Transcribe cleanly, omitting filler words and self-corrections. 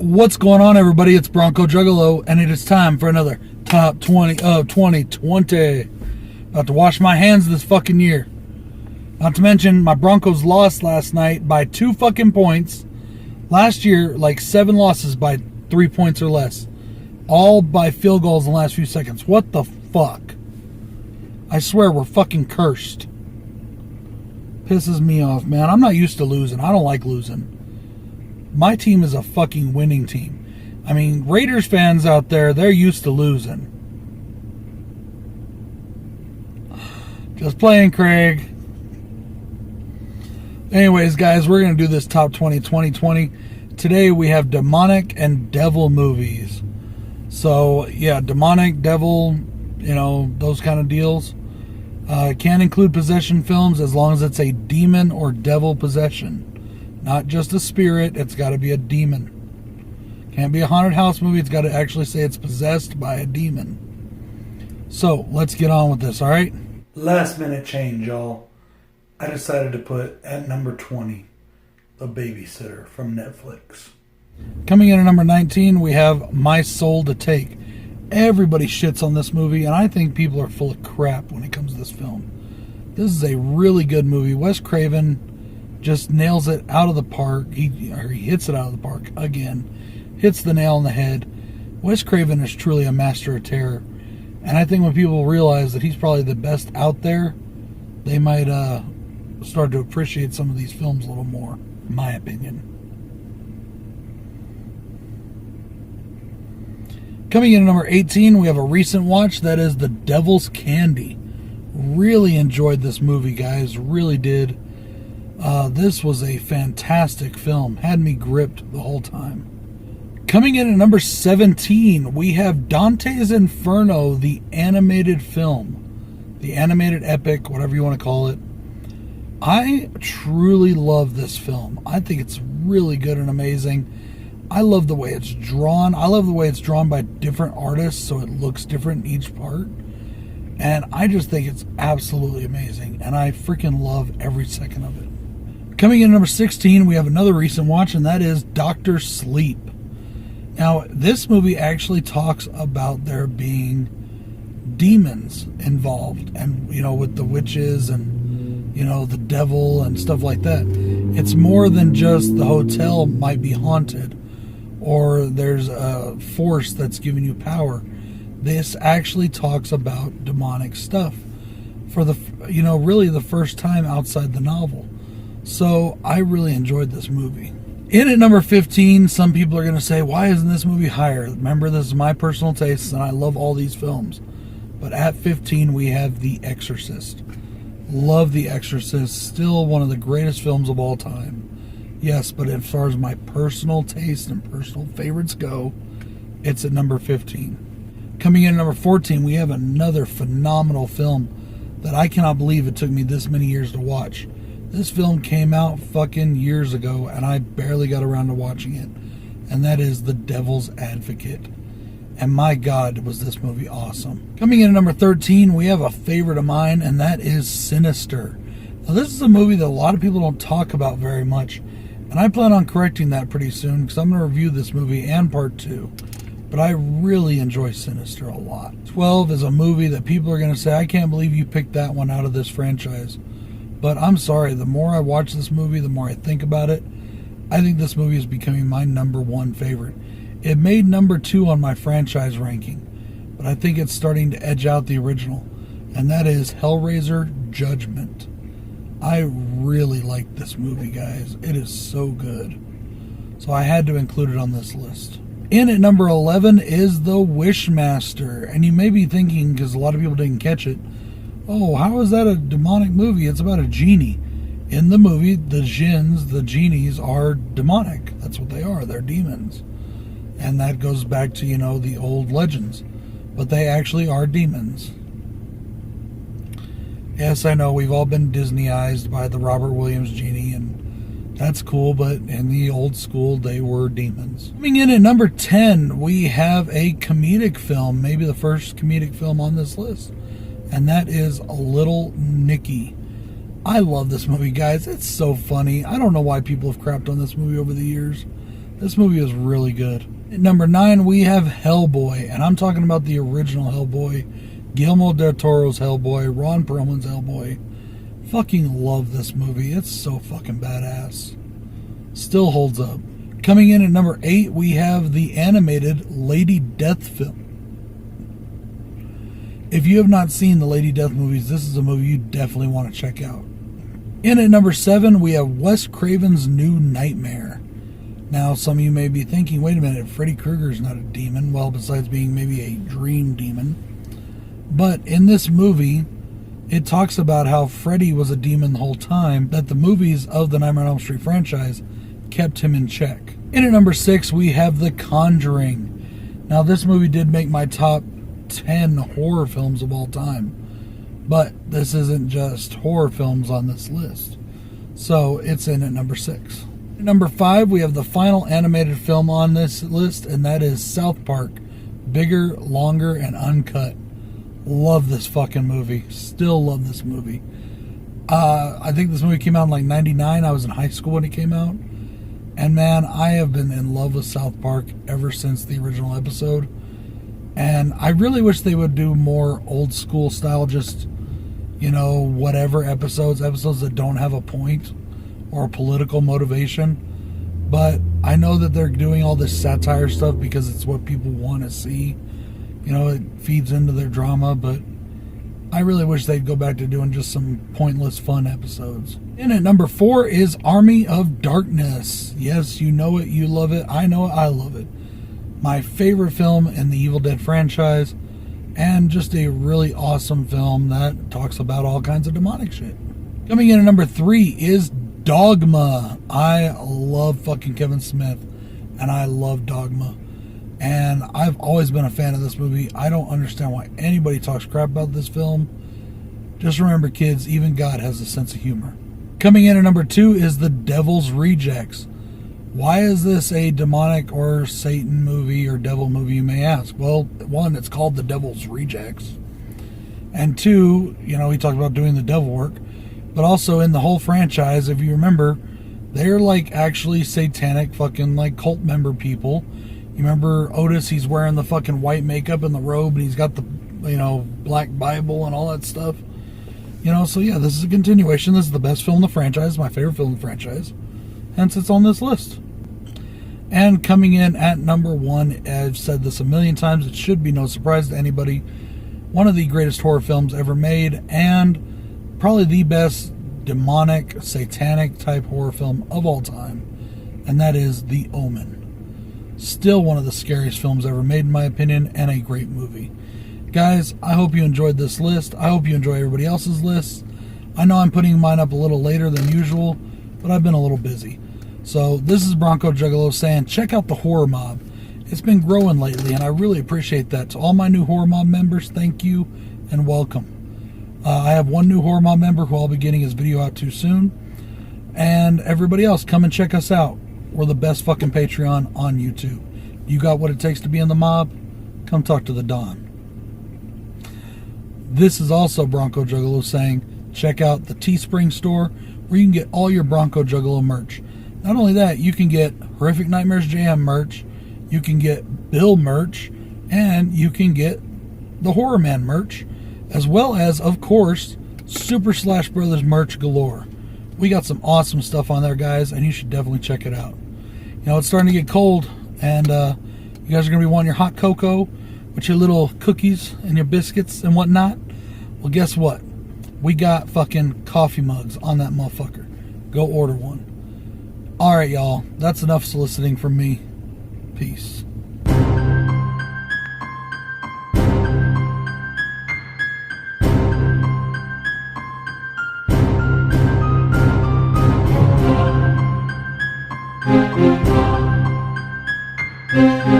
What's going on, everybody? It's Bronco Juggalo, and it is time for another Top 20 of 2020. About to wash my hands this fucking year. Not to mention, my Broncos lost last night by 2 fucking points. Last year, like 7 losses by 3 points or less. All by field goals in the last few seconds. What the fuck? I swear we're fucking cursed. Pisses me off, man. I'm not used to losing. I don't like losing. My team is a fucking winning team. I mean, Raiders fans out there, they're used to losing. Just playing, Craig. Anyways, guys, we're going to do this Top 20 2020. Today we have demonic and devil movies. So, yeah, demonic, devil, you know, those kind of deals. Can include possession films as long as it's a demon or devil possession. Not just a spirit, it's got to be a demon. Can't be a haunted house movie, it's got to actually say it's possessed by a demon. So, let's get on with this, alright? Last minute change, y'all. I decided to put at number 20, The Babysitter from Netflix. Coming in at number 19, we have My Soul to Take. Everybody shits on this movie, and I think people are full of crap when it comes to this film. This is a really good movie. Wes Craven just nails it out of the park. He hits it out of the park again. Hits the nail on the head. Wes Craven is truly a master of terror. And I think when people realize that he's probably the best out there, they might start to appreciate some of these films a little more, in my opinion. Coming in at number 18, we have a recent watch. That is The Devil's Candy. Really enjoyed this movie, guys. Really did. This was a fantastic film. Had me gripped the whole time. Coming in at number 17, we have Dante's Inferno, the animated film. The animated epic, whatever you want to call it. I truly love this film. I think it's really good and amazing. I love the way it's drawn. I love the way it's drawn by different artists, so it looks different in each part. And I just think it's absolutely amazing. And I freaking love every second of it. Coming in at number 16, we have another recent watch, and that is Dr. Sleep. Now, this movie actually talks about there being demons involved, and, you know, with the witches and, you know, the devil and stuff like that. It's more than just the hotel might be haunted, or there's a force that's giving you power. This actually talks about demonic stuff for the, you know, really the first time outside the novel. So I really enjoyed this movie. In at number 15, some people are going to say, why isn't this movie higher? Remember, this is my personal taste, and I love all these films. But at 15, we have The Exorcist. Love The Exorcist. Still one of the greatest films of all time. Yes, but as far as my personal taste and personal favorites go, it's at number 15. Coming in at number 14, we have another phenomenal film that I cannot believe it took me this many years to watch. This film came out fucking years ago, and I barely got around to watching it. And that is The Devil's Advocate. And my God, was this movie awesome. Coming in at number 13, we have a favorite of mine, and that is Sinister. Now, this is a movie that a lot of people don't talk about very much. And I plan on correcting that pretty soon, because I'm going to review this movie and part 2. But I really enjoy Sinister a lot. 12 is a movie that people are going to say, I can't believe you picked that one out of this franchise. But I'm sorry, the more I watch this movie, the more I think about it, I think this movie is becoming my number 1 favorite. It made number 2 on my franchise ranking, but I think it's starting to edge out the original, and that is Hellraiser Judgment. I really like this movie, guys. It is so good. So I had to include it on this list. In at number 11 is The Wishmaster, and you may be thinking, because a lot of people didn't catch it, oh, how is that a demonic movie? It's about a genie. In the movie, the genies are demonic. That's what they are. They're demons. And that goes back to, you know, the old legends. But they actually are demons. Yes, I know, we've all been Disneyized by the Robert Williams genie, and that's cool, but in the old school, they were demons. Coming in at number 10, we have a comedic film, maybe the first comedic film on this list. And that is Little Nicky. I love this movie, guys. It's so funny. I don't know why people have crapped on this movie over the years. This movie is really good. At number 9, we have Hellboy, and I'm talking about the original Hellboy, Guillermo del Toro's Hellboy, Ron Perlman's Hellboy. Fucking love this movie. It's so fucking badass. Still holds up. Coming in at number 8, we have the animated Lady Death film. If you have not seen the Lady Death movies, this is a movie you definitely want to check out. In at number 7, we have Wes Craven's New Nightmare. Now, some of you may be thinking, wait a minute, Freddy Krueger's not a demon. Well, besides being maybe a dream demon. But in this movie, it talks about how Freddy was a demon the whole time, that the movies of the Nightmare on Elm Street franchise kept him in check. In at number 6, we have The Conjuring. Now, this movie did make my top 10 horror films of all time. But this isn't just horror films on this list. So, it's in at number 6. At number 5, we have the final animated film on this list, and that is South Park. Bigger, longer, and uncut. Love this fucking movie. Still love this movie. I think this movie came out in like 99. I was in high school when it came out. And man, I have been in love with South Park ever since the original episode. And I really wish they would do more old school style, just, you know, whatever episodes that don't have a point or a political motivation. But I know that they're doing all this satire stuff because it's what people want to see. You know, it feeds into their drama, but I really wish they'd go back to doing just some pointless fun episodes. And at number 4 is Army of Darkness. Yes, you know it, you love it, I know it, I love it. My favorite film in the Evil Dead franchise, and just a really awesome film that talks about all kinds of demonic shit. Coming in at number 3 is Dogma. I love fucking Kevin Smith, and I love Dogma. And I've always been a fan of this movie. I don't understand why anybody talks crap about this film. Just remember, kids, even God has a sense of humor. Coming in at number 2 is The Devil's Rejects. Why is this a demonic or Satan movie or devil movie, you may ask? Well, 1, it's called The Devil's Rejects. And 2, you know, he talked about doing the devil work. But also in the whole franchise, if you remember, they're like actually satanic fucking like cult member people. You remember Otis, he's wearing the fucking white makeup and the robe, and he's got the, you know, black Bible and all that stuff. You know, so yeah, this is a continuation. This is the best film in the franchise, my favorite film in the franchise. Hence, it's on this list. And coming in at number 1, I've said this a million times, it should be no surprise to anybody. One of the greatest horror films ever made, and probably the best demonic, satanic type horror film of all time. And that is The Omen. Still one of the scariest films ever made, in my opinion, and a great movie. Guys, I hope you enjoyed this list. I hope you enjoy everybody else's lists. I know I'm putting mine up a little later than usual, but I've been a little busy. So this is Bronco Juggalo saying, check out the Horror Mob. It's been growing lately, and I really appreciate that. To all my new Horror Mob members, thank you and welcome. I have one new Horror Mob member who I'll be getting his video out too soon. And everybody else, come and check us out. We're the best fucking Patreon on YouTube. You got what it takes to be in the mob? Come talk to the Don. This is also Bronco Juggalo saying, check out the Teespring store where you can get all your Bronco Juggalo merch. Not only that, you can get Horrific Nightmares Jam merch, you can get Bill merch, and you can get the HORRORMAN merch, as well as, of course, Super Slash Brothers merch galore. We got some awesome stuff on there, guys, and you should definitely check it out. You know, it's starting to get cold, and you guys are going to be wanting your hot cocoa with your little cookies and your biscuits and whatnot. Well, guess what? We got fucking coffee mugs on that motherfucker. Go order one. Alright, y'all. That's enough soliciting from me. Peace. Thank you.